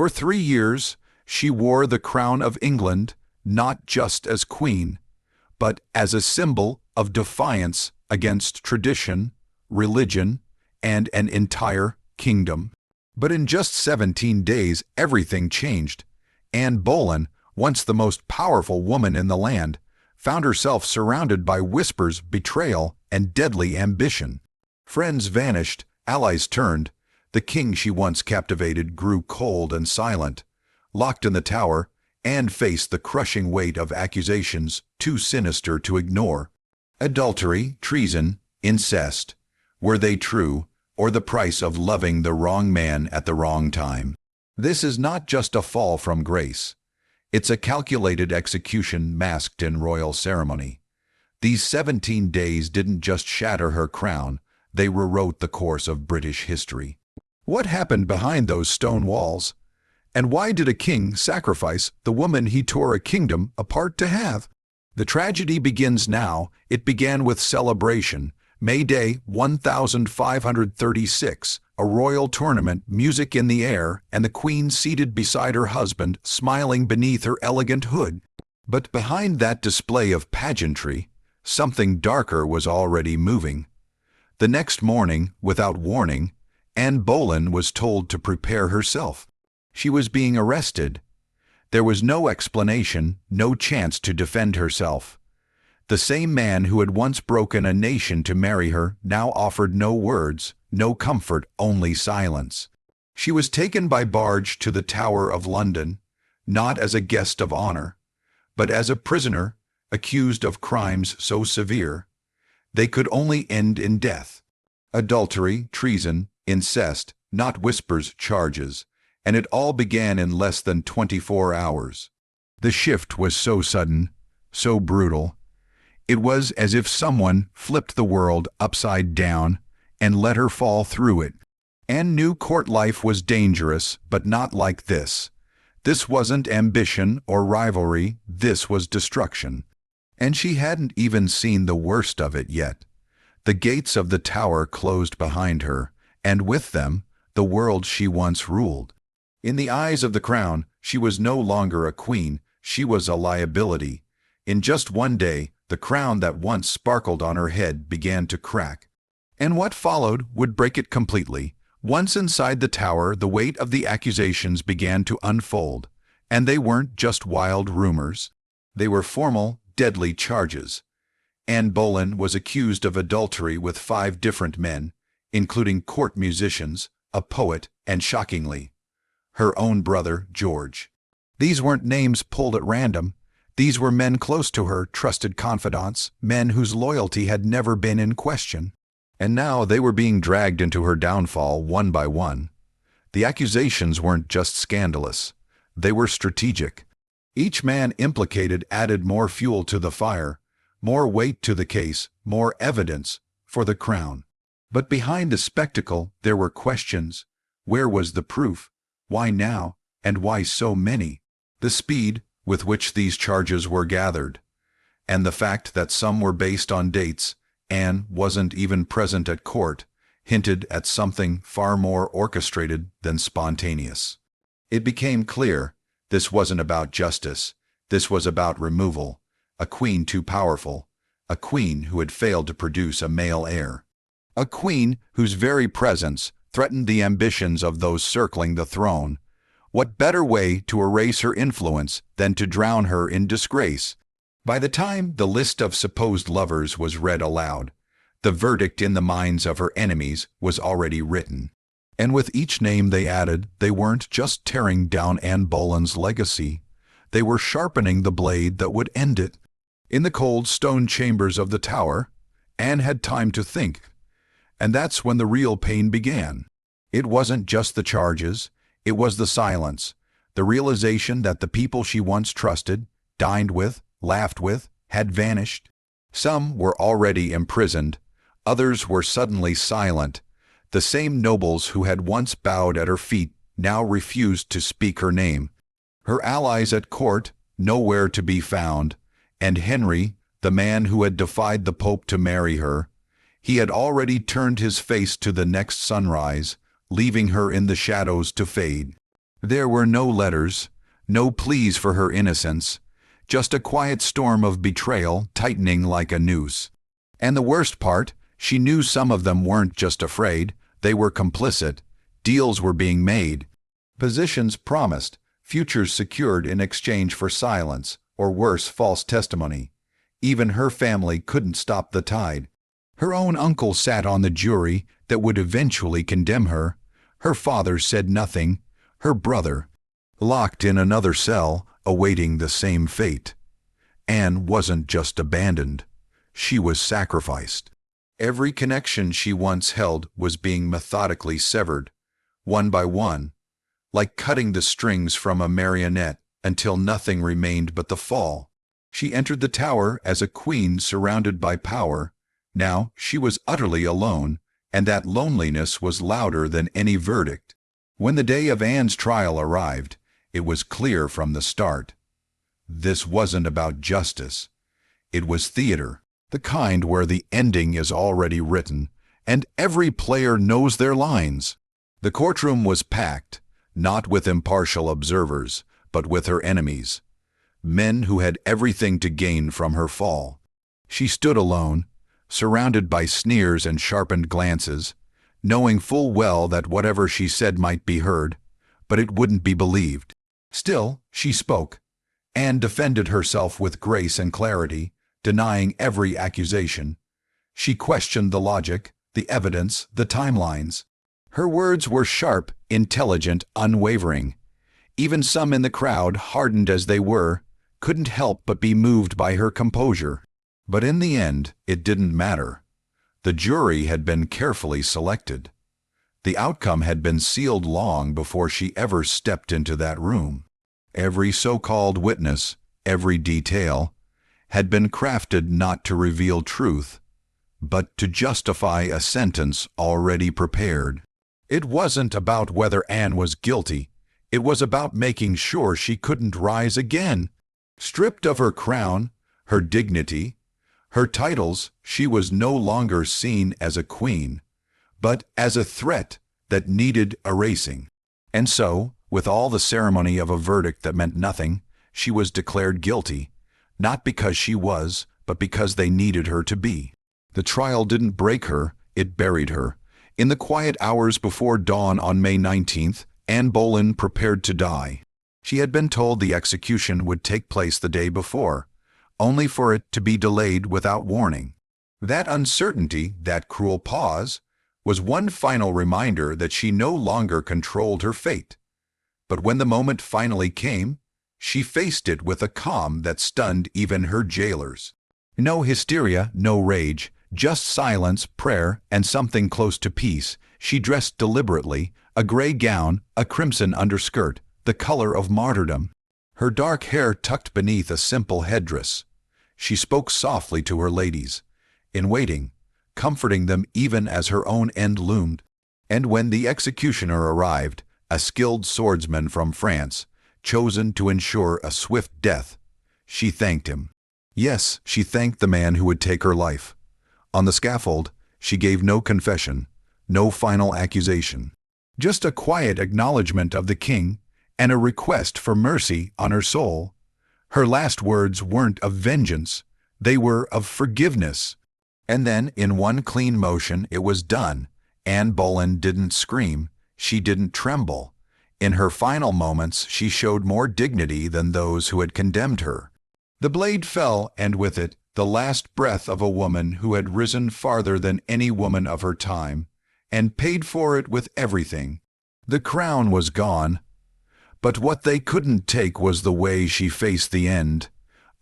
For 3 years, she wore the crown of England, not just as queen, but as a symbol of defiance against tradition, religion, and an entire kingdom. But in just 17 days, everything changed. Anne Boleyn, once the most powerful woman in the land, found herself surrounded by whispers, betrayal, and deadly ambition. Friends vanished, allies turned. The king she once captivated grew cold and silent. Locked in the tower, Anne faced the crushing weight of accusations too sinister to ignore. Adultery, treason, incest. Were they true, or the price of loving the wrong man at the wrong time? This is not just a fall from grace. It's a calculated execution masked in royal ceremony. These 17 days didn't just shatter her crown, they rewrote the course of British history. What happened behind those stone walls? And why did a king sacrifice the woman he tore a kingdom apart to have? The tragedy begins now. It began with celebration. May Day 1536, a royal tournament, music in the air, and the queen seated beside her husband, smiling beneath her elegant hood. But behind that display of pageantry, something darker was already moving. The next morning, without warning, Anne Boleyn was told to prepare herself. She was being arrested. There was no explanation, no chance to defend herself. The same man who had once broken a nation to marry her now offered no words, no comfort, only silence. She was taken by barge to the Tower of London, not as a guest of honor, but as a prisoner accused of crimes so severe they could only end in death. Adultery, treason, incest, not whispers, charges, and it all began in less than 24 hours. The shift was so sudden, so brutal. It was as if someone flipped the world upside down and let her fall through it. Anne knew court life was dangerous, but not like this. This wasn't ambition or rivalry, this was destruction. And she hadn't even seen the worst of it yet. The gates of the tower closed behind her, and with them, the world she once ruled. In the eyes of the crown, she was no longer a queen, she was a liability. In just one day, the crown that once sparkled on her head began to crack. And what followed would break it completely. Once inside the tower, the weight of the accusations began to unfold, and they weren't just wild rumors. They were formal, deadly charges. Anne Boleyn was accused of adultery with 5 different men, including court musicians, a poet, and shockingly, her own brother, George. These weren't names pulled at random. These were men close to her, trusted confidants, men whose loyalty had never been in question. And now they were being dragged into her downfall one by one. The accusations weren't just scandalous. They were strategic. Each man implicated added more fuel to the fire, more weight to the case, more evidence for the crown. But behind the spectacle, there were questions. Where was the proof? Why now? And why so many? The speed with which these charges were gathered, and the fact that some were based on dates Anne wasn't even present at court, hinted at something far more orchestrated than spontaneous. It became clear this wasn't about justice, this was about removal, a queen too powerful, a queen who had failed to produce a male heir, a queen whose very presence threatened the ambitions of those circling the throne. What better way to erase her influence than to drown her in disgrace? By the time the list of supposed lovers was read aloud, the verdict in the minds of her enemies was already written. And with each name they added, they weren't just tearing down Anne Boleyn's legacy, they were sharpening the blade that would end it. In the cold stone chambers of the tower, Anne had time to think. And that's when the real pain began. It wasn't just the charges, it was the silence, the realization that the people she once trusted, dined with, laughed with, had vanished. Some were already imprisoned, others were suddenly silent. The same nobles who had once bowed at her feet now refused to speak her name. Her allies at court, nowhere to be found, and Henry, the man who had defied the Pope to marry her, he had already turned his face to the next sunrise, leaving her in the shadows to fade. There were no letters, no pleas for her innocence, just a quiet storm of betrayal tightening like a noose. And the worst part, she knew some of them weren't just afraid, they were complicit. Deals were being made, positions promised, futures secured in exchange for silence, or worse, false testimony. Even her family couldn't stop the tide. Her own uncle sat on the jury that would eventually condemn her. Her father said nothing. Her brother, locked in another cell, awaiting the same fate. Anne wasn't just abandoned. She was sacrificed. Every connection she once held was being methodically severed, one by one, like cutting the strings from a marionette until nothing remained but the fall. She entered the Tower as a queen surrounded by power. Now she was utterly alone, and that loneliness was louder than any verdict. When the day of Anne's trial arrived, it was clear from the start. This wasn't about justice. It was theater, the kind where the ending is already written, and every player knows their lines. The courtroom was packed, not with impartial observers, but with her enemies, men who had everything to gain from her fall. She stood alone, surrounded by sneers and sharpened glances, knowing full well that whatever she said might be heard, but it wouldn't be believed. Still, she spoke, and defended herself with grace and clarity, denying every accusation. She questioned the logic, the evidence, the timelines. Her words were sharp, intelligent, unwavering. Even some in the crowd, hardened as they were, couldn't help but be moved by her composure. But in the end, it didn't matter. The jury had been carefully selected. The outcome had been sealed long before she ever stepped into that room. Every so-called witness, every detail, had been crafted not to reveal truth, but to justify a sentence already prepared. It wasn't about whether Anne was guilty. It was about making sure she couldn't rise again. Stripped of her crown, her dignity, her titles, she was no longer seen as a queen, but as a threat that needed erasing. And so, with all the ceremony of a verdict that meant nothing, she was declared guilty, not because she was, but because they needed her to be. The trial didn't break her, it buried her. In the quiet hours before dawn on May 19th, Anne Boleyn prepared to die. She had been told the execution would take place the day before, only for it to be delayed without warning. That uncertainty, that cruel pause, was one final reminder that she no longer controlled her fate. But when the moment finally came, she faced it with a calm that stunned even her jailers. No hysteria, no rage, just silence, prayer, and something close to peace. She dressed deliberately, a gray gown, a crimson underskirt, the color of martyrdom. Her dark hair tucked beneath a simple headdress. She spoke softly to her ladies, in waiting, comforting them even as her own end loomed. And when the executioner arrived, a skilled swordsman from France, chosen to ensure a swift death, she thanked him. Yes, she thanked the man who would take her life. On the scaffold, she gave no confession, no final accusation. Just a quiet acknowledgement of the king and a request for mercy on her soul. Her last words weren't of vengeance, they were of forgiveness. And then, in one clean motion, it was done. Anne Boleyn didn't scream, she didn't tremble. In her final moments, she showed more dignity than those who had condemned her. The blade fell, and with it, the last breath of a woman who had risen farther than any woman of her time, and paid for it with everything. The crown was gone, but what they couldn't take was the way she faced the end,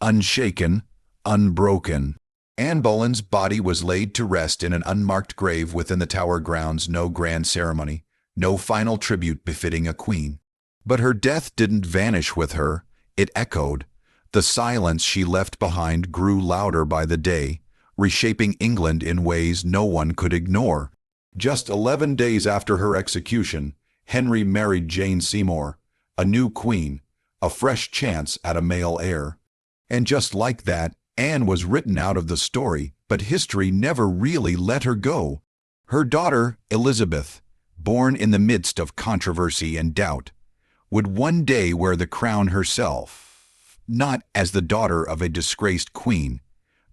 unshaken, unbroken. Anne Boleyn's body was laid to rest in an unmarked grave within the Tower grounds, no grand ceremony, no final tribute befitting a queen. But her death didn't vanish with her, it echoed. The silence she left behind grew louder by the day, reshaping England in ways no one could ignore. Just 11 days after her execution, Henry married Jane Seymour, a new queen, a fresh chance at a male heir. And just like that, Anne was written out of the story, but history never really let her go. Her daughter, Elizabeth, born in the midst of controversy and doubt, would one day wear the crown herself, not as the daughter of a disgraced queen,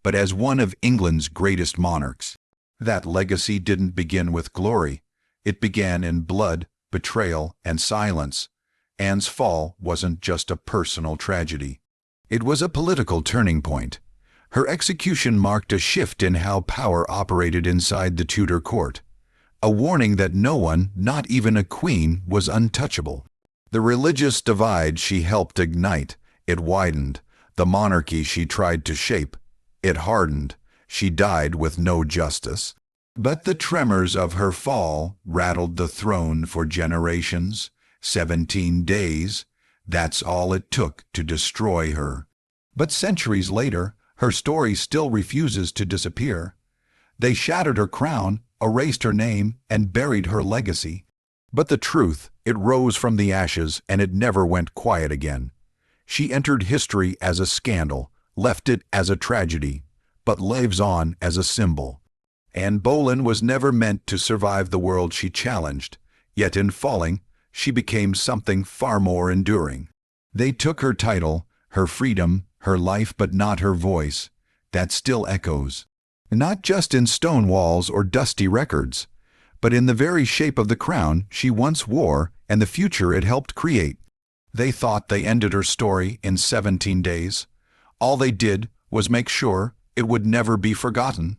but as one of England's greatest monarchs. That legacy didn't begin with glory. It began in blood, betrayal, and silence. Anne's fall wasn't just a personal tragedy. It was a political turning point. Her execution marked a shift in how power operated inside the Tudor court, a warning that no one, not even a queen, was untouchable. The religious divide she helped ignite, it widened. The monarchy she tried to shape, it hardened. She died with no justice. But the tremors of her fall rattled the throne for generations. 17 days, that's all it took to destroy her. But centuries later, her story still refuses to disappear. They shattered her crown, erased her name, and buried her legacy. But the truth, it rose from the ashes, and it never went quiet again. She entered history as a scandal, left it as a tragedy, but lives on as a symbol. Anne Boleyn was never meant to survive the world she challenged, yet in falling, she became something far more enduring. They took her title, her freedom, her life, but not her voice. That still echoes, not just in stone walls or dusty records, but in the very shape of the crown she once wore and the future it helped create. They thought they ended her story in 17 days. All they did was make sure it would never be forgotten.